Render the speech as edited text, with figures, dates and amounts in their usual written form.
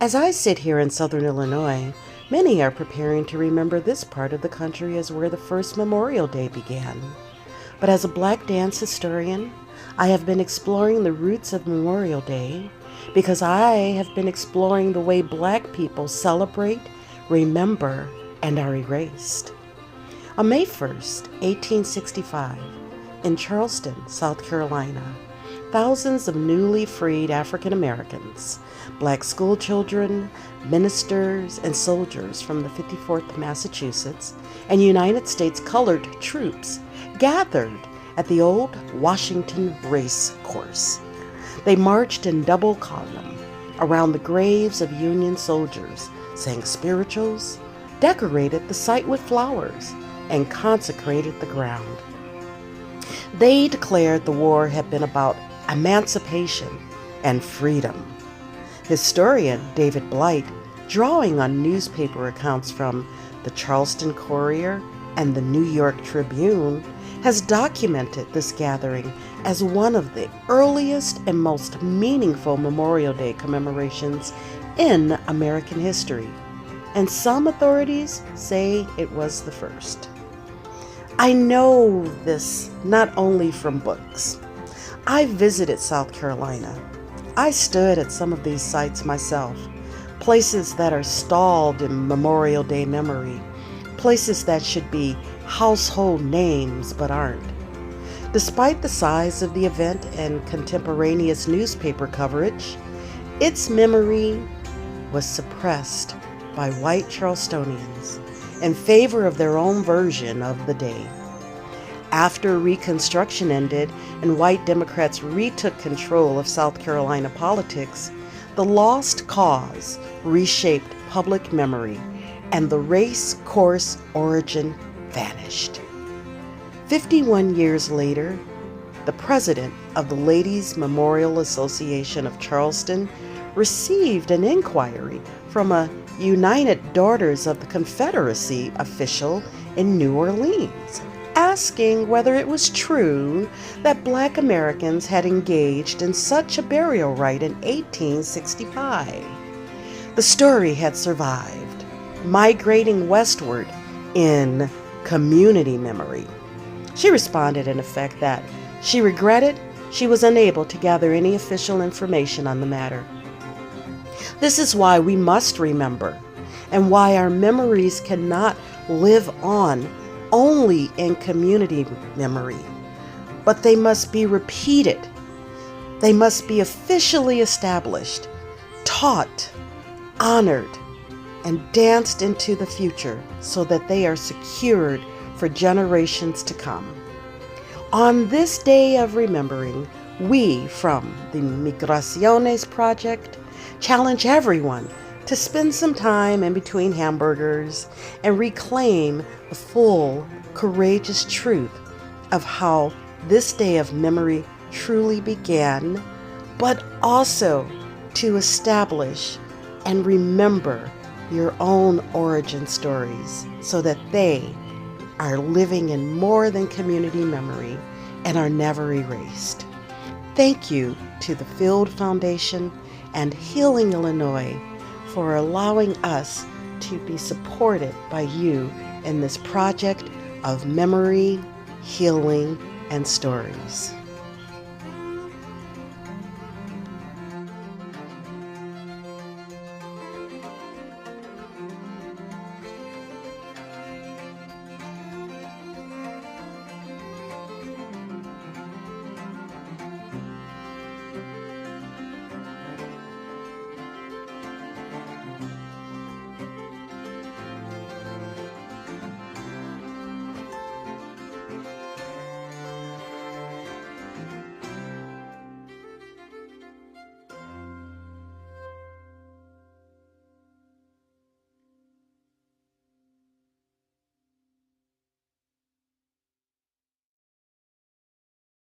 As I sit here in southern Illinois, many are preparing to remember this part of the country as where the first Memorial Day began. But as a Black dance historian, I have been exploring the roots of Memorial Day because I have been exploring the way Black people celebrate, remember, and are erased. On May 1st, 1865, in Charleston, South Carolina, thousands of newly freed African Americans, Black schoolchildren, ministers, and soldiers from the 54th Massachusetts and United States colored troops gathered at the old Washington Race Course. They marched in double column around the graves of Union soldiers, sang spirituals, decorated the site with flowers, and consecrated the ground. They declared the war had been about emancipation and freedom. Historian David Blight, drawing on newspaper accounts from the Charleston Courier and the New York Tribune, has documented this gathering as one of the earliest and most meaningful Memorial Day commemorations in American history, and some authorities say it was the first. I know this not only from books. I visited South Carolina. I stood at some of these sites myself, places that are stalled in Memorial Day memory, places that should be household names but aren't. Despite the size of the event and contemporaneous newspaper coverage, its memory was suppressed by white Charlestonians in favor of their own version of the day. After Reconstruction ended and white Democrats retook control of South Carolina politics, the lost cause reshaped public memory and the race course origin vanished. 51 years later, the president of the Ladies Memorial Association of Charleston received an inquiry from a United Daughters of the Confederacy official in New Orleans, asking whether it was true that Black Americans had engaged in such a burial rite in 1865. The story had survived, migrating westward in community memory. She responded in effect that she regretted she was unable to gather any official information on the matter. This is why we must remember, and why our memories cannot live on only in community memory, but they must be repeated. They must be officially established, taught, honored, and danced into the future so that they are secured for generations to come. On this day of remembering, we from the Migraciones Project challenge everyone to spend some time in between hamburgers and reclaim the full, courageous truth of how this day of memory truly began, but also to establish and remember your own origin stories so that they are living in more than community memory and are never erased. Thank you to the Field Foundation and Healing Illinois for allowing us to be supported by you in this project of memory, healing, and stories.